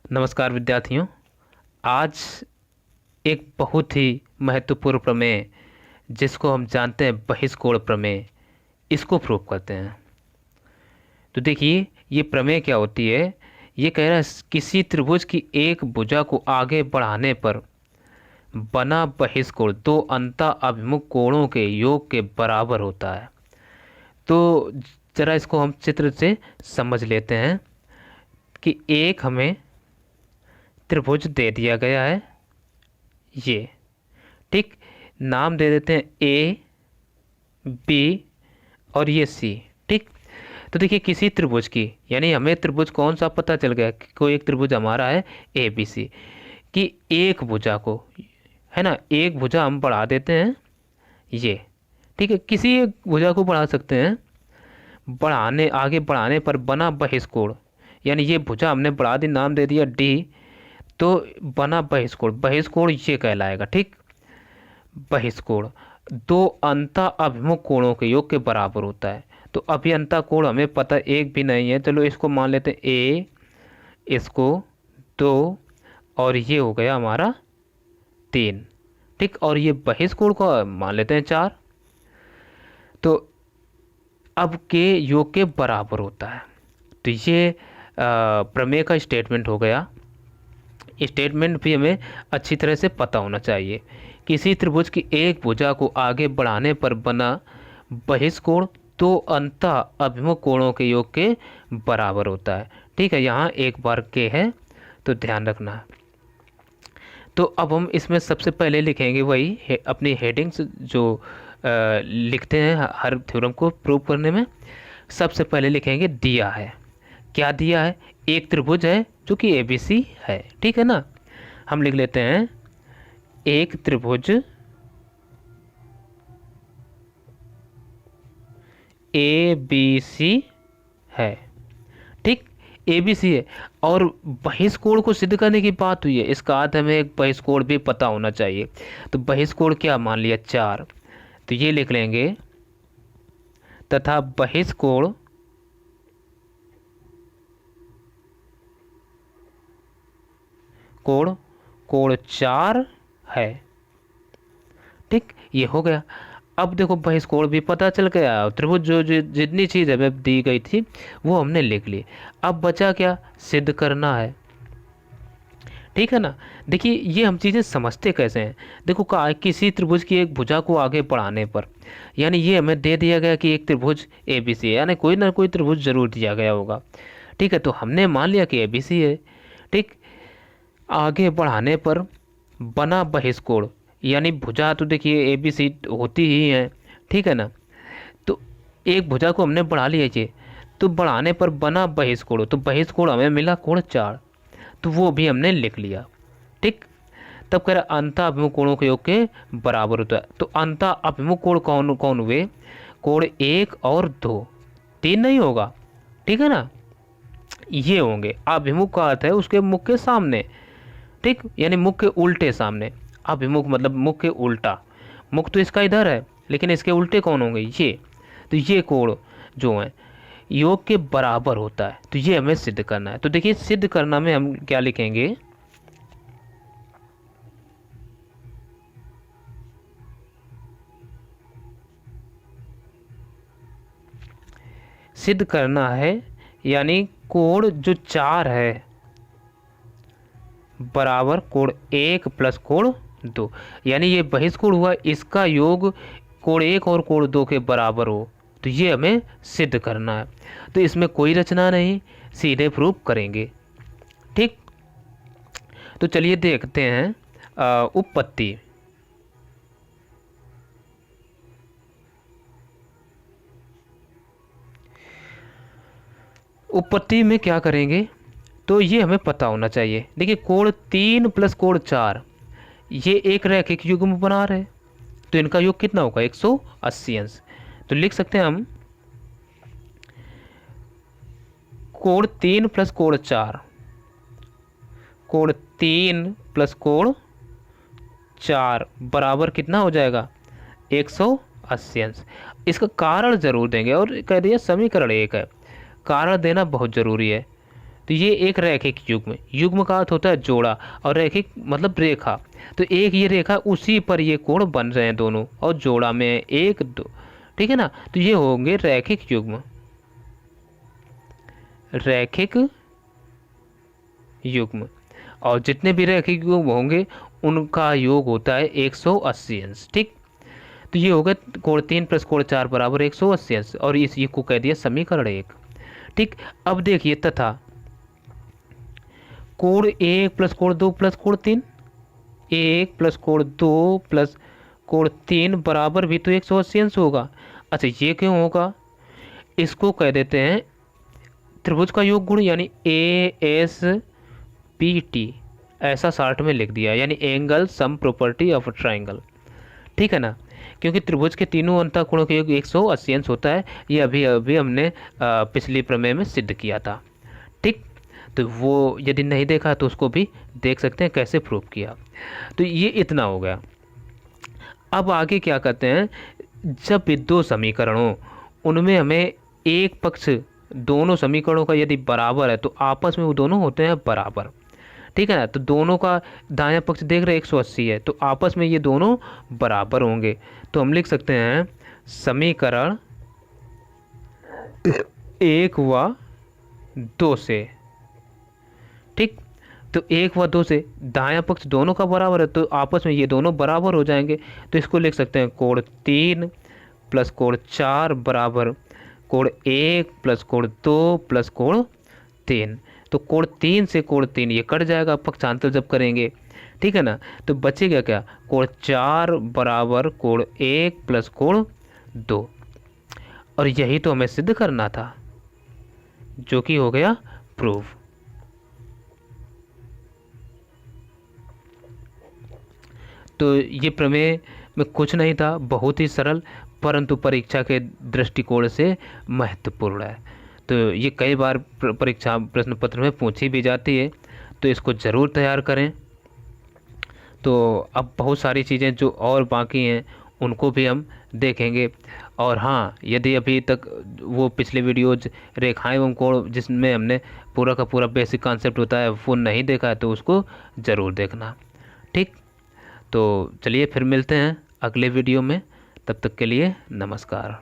नमस्कार विद्यार्थियों। आज एक बहुत ही महत्वपूर्ण प्रमेय जिसको हम जानते हैं बहिष्कोण प्रमेय, इसको प्रूव करते हैं। तो देखिए ये प्रमेय क्या होती है। ये कह रहा है किसी त्रिभुज की एक भुजा को आगे बढ़ाने पर बना बहिष्कोण दो अंतः अभिमुख कोणों के योग के बराबर होता है। तो जरा इसको हम चित्र से समझ लेते हैं कि एक हमें त्रिभुज दे दिया गया है, ये ठीक। नाम दे देते हैं ए, बी और ये सी, ठीक। तो देखिए किसी त्रिभुज की, यानी हमें त्रिभुज कौन सा पता चल गया कि कोई एक त्रिभुज हमारा है ए बी सी, कि एक भुजा को, है ना, एक भुजा हम बढ़ा देते हैं ये, ठीक है। किसी एक भुजा को बढ़ा सकते हैं, बढ़ाने आगे बढ़ाने पर बना बहिष्कोण, यानी ये भुजा हमने बढ़ा दी, नाम दे दिया डी, तो बना बहिष्कोण, बहिष्कोण ये कहलाएगा, ठीक। बहिष्कोण दो अंतः अभिमुख कोणों के योग के बराबर होता है। तो अभियंता कोण हमें पता एक भी नहीं है, चलो इसको मान लेते हैं ए, इसको दो, और ये हो गया हमारा 3, ठीक। और ये बहिष्कोण को मान लेते हैं 4। तो अब के योग के बराबर होता है। तो ये प्रमेय का स्टेटमेंट हो गया। स्टेटमेंट भी हमें अच्छी तरह से पता होना चाहिए। किसी त्रिभुज की एक भुजा को आगे बढ़ाने पर बना बहिष्कोण दो अंतः अभिमुख कोणों के योग के बराबर होता है, ठीक है। यहाँ एक बार के है तो ध्यान रखना। तो अब हम इसमें सबसे पहले लिखेंगे वही अपनी हेडिंग्स जो लिखते हैं हर थ्योरम को प्रूव करने में। सबसे पहले लिखेंगे दिया है, क्या दिया है, एक त्रिभुज है जो कि एबीसी है, ठीक है ना। हम लिख लेते हैं एक त्रिभुज ए बी सी है, ठीक। ए बी सी है और बहिष्कोण को सिद्ध करने की बात हुई है, इसका अर्थ हमें एक बहिष्कोण भी पता होना चाहिए। तो बहिष्कोण क्या मान लिया 4, तो ये लिख लेंगे तथा बहिष्कोण कोण 4 है, ठीक। ये हो गया। अब देखो बहिष्कोण भी पता चल गया, त्रिभुज जो जितनी चीज़ हमें दी गई थी वो हमने लिख ली। अब बचा क्या, सिद्ध करना है, ठीक है ना। देखिए ये हम चीज़ें समझते कैसे हैं। देखो किसी त्रिभुज की एक भुजा को आगे बढ़ाने पर, यानी ये हमें दे दिया गया कि एक त्रिभुज ए बी सी है, यानी कोई ना कोई त्रिभुज जरूर दिया गया होगा, ठीक है। तो हमने मान लिया कि ए बी सी है, ठीक। आगे बढ़ाने पर बना बहिष्कोण, यानी भुजा तो देखिए ए बी सी होती ही है, ठीक है ना। तो एक भुजा को हमने बढ़ा लिया ये, तो बढ़ाने पर बना बहिष्कोण, तो बहिष्कोण हमें मिला कोण 4, तो वो भी हमने लिख लिया, ठीक। तब कह रहा अंतः अभिमुख कोणों के योग के बराबर होता है। तो अंतः अभिमुख कोण कौन कौन हुए, कोण 1 और 2, 3 नहीं होगा, ठीक है ना। ये होंगे, अभिमुख का अर्थ है उसके मुख के सामने, ठीक, यानी मुख के उल्टे सामने। अभिमुख मतलब मुख के उल्टा, मुख तो इसका इधर है लेकिन इसके उल्टे कौन होंगे, ये। तो ये कोण जो है योग के बराबर होता है, तो ये हमें सिद्ध करना है। तो देखिए सिद्ध करना में हम क्या लिखेंगे, सिद्ध करना है, यानी कोण जो 4 है बराबर कोण 1 प्लस कोण 2, यानी ये बहिष्कोण हुआ, इसका योग कोण 1 और कोण 2 के बराबर हो, तो ये हमें सिद्ध करना है। तो इसमें कोई रचना नहीं, सीधे प्रूफ करेंगे, ठीक। तो चलिए देखते हैं उपपत्ति। उपपत्ति में क्या करेंगे, तो ये हमें पता होना चाहिए। देखिए कोण 3 प्लस कोण 4 ये एक रैखिक युग्म बना रहे, तो इनका योग कितना होगा 180 अंश। तो लिख सकते हैं हम कोण 3 प्लस कोण 4, कोण 3 प्लस कोण 4 बराबर कितना हो जाएगा 180 अंश। इसका कारण जरूर देंगे और कह दिया समीकरण 1 है, कारण देना बहुत जरूरी है। तो ये एक रैखिक युग्म, युग्म का अर्थ होता है जोड़ा, और रैखिक मतलब रेखा। तो एक ये रेखा, उसी पर ये कोण बन रहे हैं दोनों, और जोड़ा में एक दो, ठीक है ना। तो ये होंगे रैखिक युग्म, रैखिक युग्म। और जितने भी रैखिक युग्म होंगे उनका योग होता है 180 अंश, ठीक। तो ये होगा कोण 3 प्लस कोण 4 बराबर 180 अंश, और इस ये को कह दिया समीकरण 1, ठीक। अब देखिए, तथा कोण 1 प्लस कोण 2 प्लस कोण 3, 1 प्लस कोण 2 प्लस कोण 3 बराबर भी तो 180 अंश होगा। अच्छा, ये क्यों होगा? इसको कह देते हैं त्रिभुज का योग गुण, यानी ASPT, ऐसा शार्ट में लिख दिया, यानी angle sum property of triangle, ठीक है ना। क्योंकि त्रिभुज के तीनों अंतःकोणों का योग 180 अंश होता है, ये अभी अभी हमने पिछली प्रमेय में सिद्ध किया था, ठीक। तो वो यदि नहीं देखा तो उसको भी देख सकते हैं कैसे प्रूव किया। तो ये इतना हो गया। अब आगे क्या करते हैं, जब भी दो समीकरण हो उनमें हमें एक पक्ष दोनों समीकरणों का यदि बराबर है तो आपस में वो दोनों होते हैं बराबर, ठीक है ना। तो दोनों का दायां पक्ष देख रहे हैं 180 है, तो आपस में ये दोनों बराबर होंगे। तो हम लिख सकते हैं समीकरण 1 व 2 से, ठीक। तो 1 व 2 से दायां पक्ष दोनों का बराबर है, तो आपस में ये दोनों बराबर हो जाएंगे। तो इसको लिख सकते हैं कोण 3 प्लस कोण 4 बराबर कोण 1 प्लस कोण 2 प्लस कोण 3। तो कोण 3 से कोण 3 ये कट जाएगा पक्षांतर जब करेंगे, ठीक है ना। तो बचेगा क्या, कोण 4 बराबर कोण 1 प्लस कोण 2। और यही तो हमें सिद्ध करना था, जो कि हो गया प्रूव। तो ये प्रमेय में कुछ नहीं था, बहुत ही सरल, परंतु परीक्षा के दृष्टिकोण से महत्वपूर्ण है। तो ये कई बार परीक्षा प्रश्न पत्र में पूछी भी जाती है, तो इसको ज़रूर तैयार करें। तो अब बहुत सारी चीज़ें जो और बाकी हैं उनको भी हम देखेंगे। और हाँ, यदि अभी तक वो पिछले वीडियोज रेखाएं एवं कोण जिसमें हमने पूरा का पूरा बेसिक कॉन्सेप्ट होता है वो नहीं देखा है तो उसको ज़रूर देखना, ठीक। तो चलिए फिर मिलते हैं अगले वीडियो में, तब तक के लिए नमस्कार।